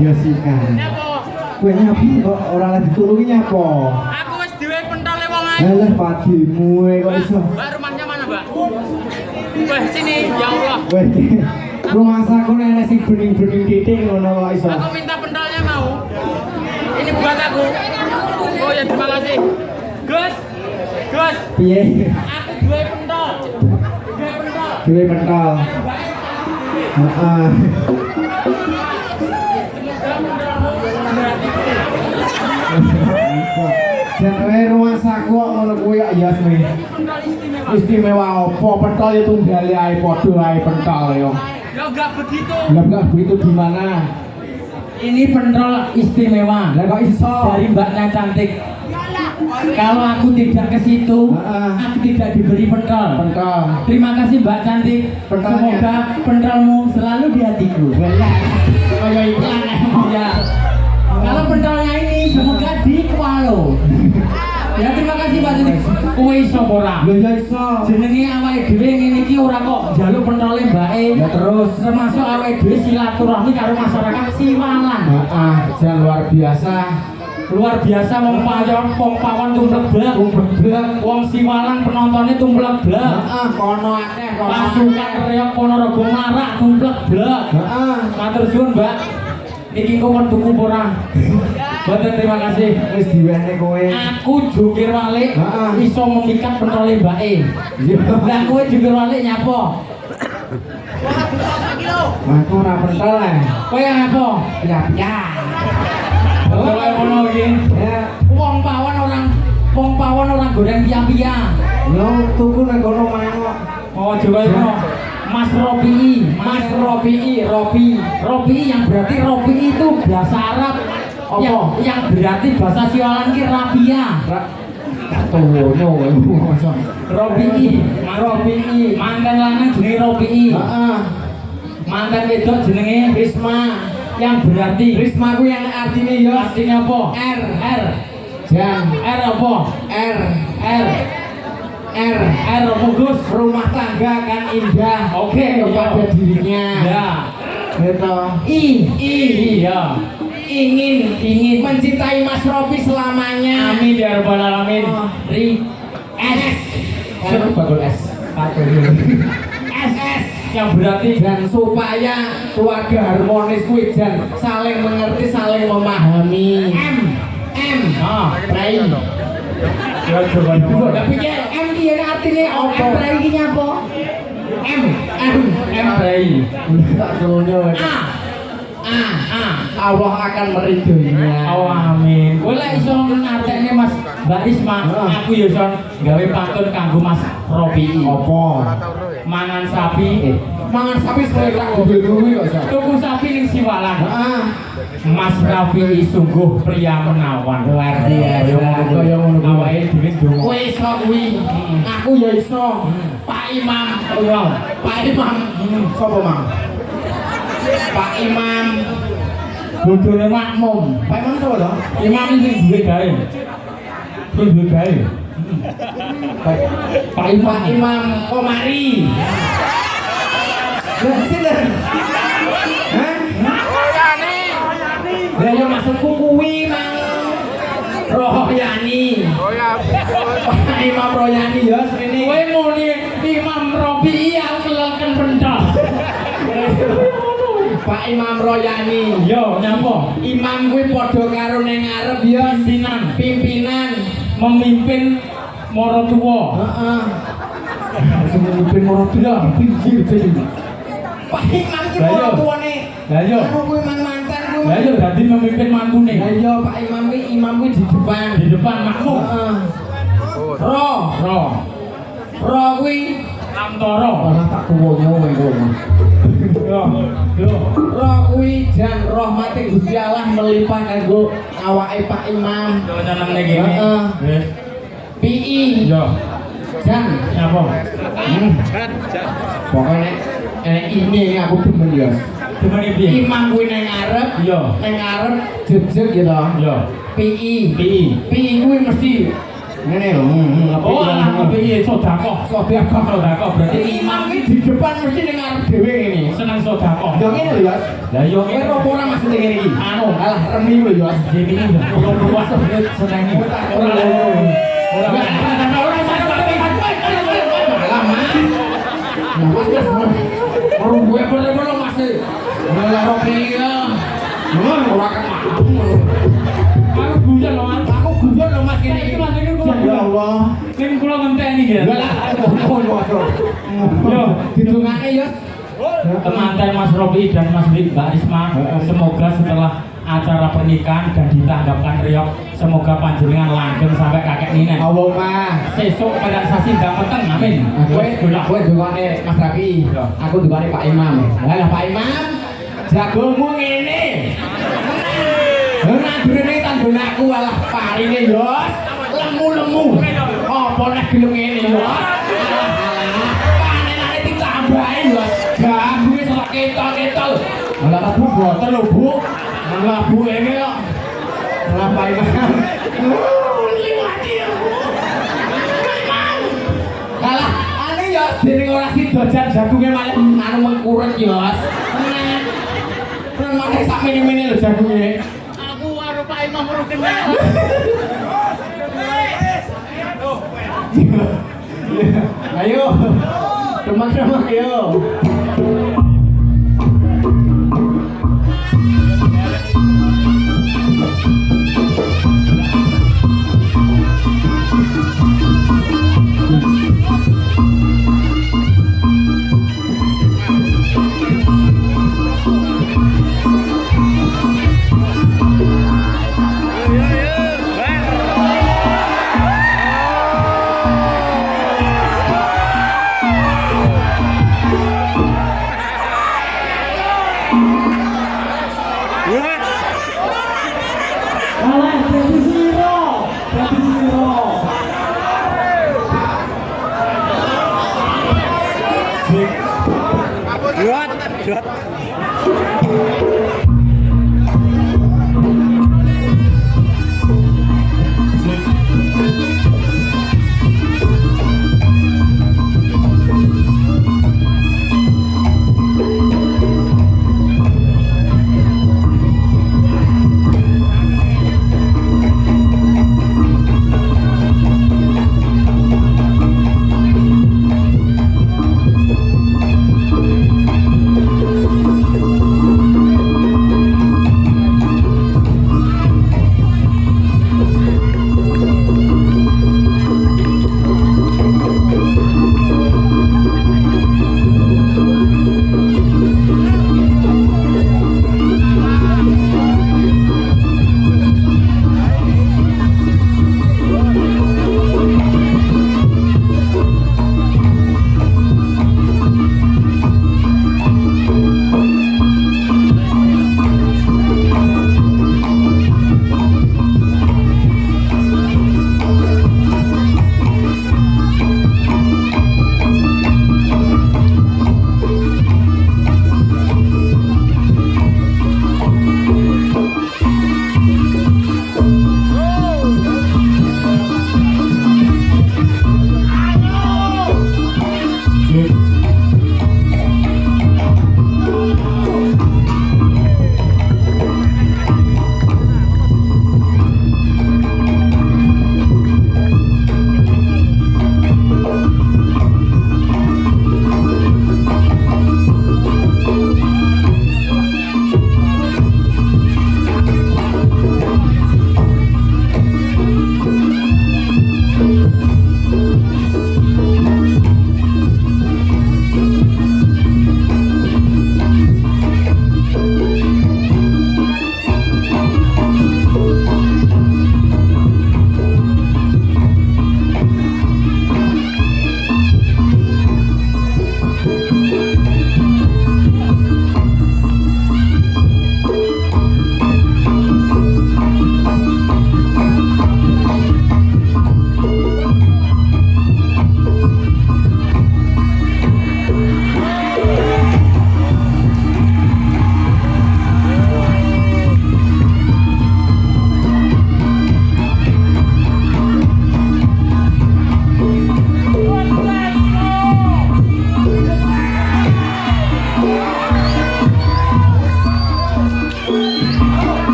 Ya sih kan. Kowe nyapi kok ora lagi ditulungi nyapa? Aku wis dhewe pentole wong ae. Lah padimu kok iso. Mbak rumahnya mana, Mbak? Wah, sini ya Allah. Weh, rumah saku nenek sing bening-bening titik ngono kok iso. Aku minta pentolnya mau. Ini buat aku. Oh ya terima kasih. Gus. Gus. Piye? Aku duwe pentol. Duwe pentol. Duwe pentol. Heeh. Jangan rumah saku kok ngono kuwi kok ya sih. Istimewa apa pentol itu tunggale ae padha ae pentol yo. Ya enggak begitu. Lah enggak begitu gimana? Ini pentol istimewa. Lah kok iso? Dari mbaknya cantik. Kalau aku tidak ke situ, aku tidak diberi pentol. Pentol. Terima kasih Mbak cantik. Pentolnya. Semoga pentolmu selalu di hatiku. Lah kaya iklan Ya. Kalau pentolnya ini semoga di Kualo. Ya terima kasih Mbak cantik. Kowe iso ora? Lho ya iso. Jenenge awake dhewe ngene iki ora kok njaluk pentole mbake. Ya terus Termasuk awake dhewe silaturahmi karo masyarakat Siwalan. heeh, jan luar biasa. Luar biasa wong pawon tumplek blek. Wong Siwalan penontonnya tumplek blek. Heeh, kono akeh kono. Pasukan Reok Ponorogo marak tumplek blek. Heeh. Matur suwun, Mbak. Niki kok kon tuku apa ora? Mboten terima kasih. Wis diwehne kowe. Aku jungkir walik Heeh. iso memikat pentole mbake. Lah kowe jungkir walik nyapa? Aku ora pentol ae. Kowe apa? Ya. Betul kaya ngono iki. Ya, Wong pawon orang goreng pia-pia. yo tuku nang kono mangok. Oh, juga itu Mas Robi, Robi yang berarti Robi itu bahasa Arab. Apa? Yang berarti bahasa Siwalan ki Rabia. Katono kowe mosok. Robi, mantan lanang jenenge Robi. Heeh. Mantan wedok jenenge Risma. yang berarti Risma ku yang artinya yo artinya apa? R. R. Jan. R apa? R. R. R. R apa Gus? Rumah tangga kan indah. Oke, kepada iya. dirinya. Ya. Gitu. Iya. Ingin mencintai Mas Robi selamanya. Amin ya rabbal alamin. Oh. Ri S. Kan bagol S. S yang berarti Dan supaya keluarga harmonis kuwi jan saling mengerti, saling memahami. M. ah Prai. ya coba Tapi ya M iki artinya apa? M Prai iki nyapa? M. M Prai. Tak dono. Allah akan meridhoinya. Oh amin. Kowe lek iso ngatekne Mas Mbak Risma, aku ya iso gawe pantun kanggo Mas Robi. Apa? Mangan sapi, Mangan sapi supaya tak mobil kuwi kok, Sa. tuku sapi ning Siwalan. Heeh. Mas Robi sungguh pria menawan. Luar biasa. Kaya ngono awake dhewe ndonga. Kowe iso kuwi. Aku ya iso. Pak Imam. Iya. Pak Imam. Sopo, Mang? Pak Imam. Bojone makmum. Pak Imam sopo to? Imam sing duwe gawe. Sing duwe gawe. Pak Imam Komari. Lah sinten? Hah? Royani. Lah yo maksudku kuwi, Mang. Rohyani. Pak Imam Royani ya srene. Kowe muni Imam Robi aku keleken pentol. Pak Imam Royani. Yo nyapa? Imam kuwi padha karo ning ngarep ya pimpinan Memimpin mara tuwa. heeh. Sing mimpin moro tuwa pinggir iki. Pak Imam ki moro tuwane. Lah yo. Anu kuwi mantan kuwi. Lah yo dadi memimpin mantune. Lah iya Pak Imam kuwi di depan. Di depan makmum. Heeh. Ro kuwi Antara. ora tak tuwonya kowe. Yo. Ro kuwi jan rahmate Gusti Allah melimpah kanggo awake Pak Imam. Yo nyeneng ning kene. Heeh. Wis. PI Yo. jan Nyapa? pokoknya ini aku demen ya. Demen piye? Imam kuwi nang ngarep, Iya. nang ngarep jejeg gitu. Yo. PI PI. kuwi mesti Ngene lho, Oh, alah kepiye sedekah. Sedekah berarti imam iki di depan mesti ning ngarep dhewe ngene. seneng sedekah. Ya ngene lho, Yos. Lah yo Kowe ora ora maksud ngene iki. anu Alah remi lho, Yos. jadi ini belum luas seneng ora Alah, Mas. Mas. Baru gue boleh masih. Udah roki ya. Ora kan aku guyon loh Mas. aku guyon lho Mas kene iki. Ya Allah. Ning kula ngenteni ya. Enggak lah. Yo, Ditungane, Yos. temanten Mas Robi dan Mas Mbak Risma, semoga setelah acara pernikahan dan ditanggapkan riok, semoga panjenengan langgeng sampai kakek ninen. Allahumma. Sesuk pada sasi ndang peteng, amin. Kowe dungane Mas Rafi. Aku dungane Pak Imam. Lah Pak Imam, jagomu ngene. Ora durene tandonakku alah parine, Yos. Lemu-lemu. Apa nek gelem ngene, Yos? Alah, panenane ditambahi, Yos. Ganggu wis ora ketol-ketol. Alah Bu boten lho, Bu. Alah Bu iki kok. Alah Pak Imam. Liwati ya, Bu. Alah, ane Yos dening ora sida jan jagunge malah anu mengkurut, Yos. Tenan. Tenan malah sak mene-mene lho jagunge. Aku karo Pak Imam rukun. Ayo. Teman-teman ayo.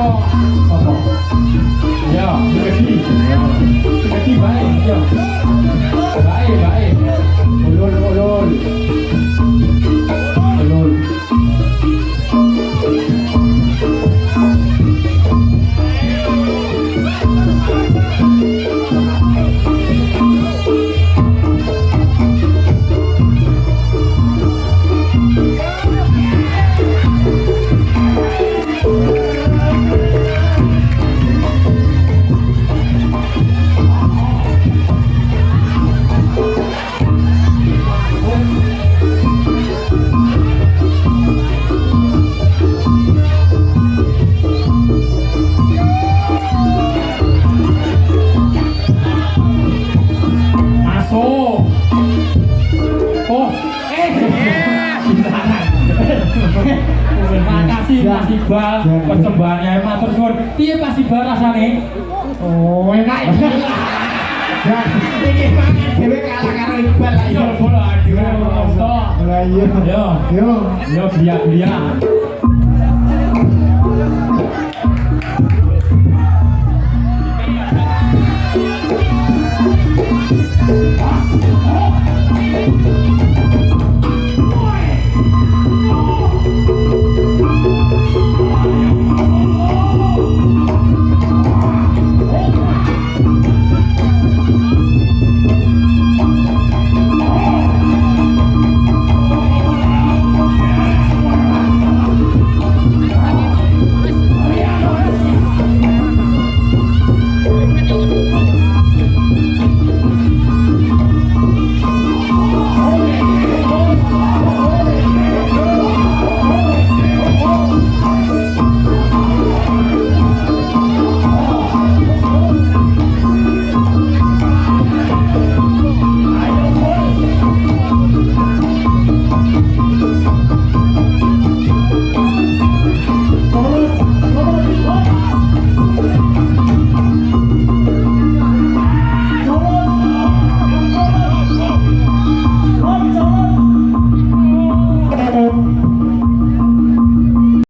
Sopo? Yo, Gedi baik, yo. Baik. Ulun. Masuk. Oh, makasih Mas Iqbal persembahannya matur suwun. Piye Mas Iqbal rasane? Oh, enak iki. Iki mangan dhewe kalah karo Iqbal lah. Yo bola dhewe ora. Lah iya. Yo Yo. biak-biak.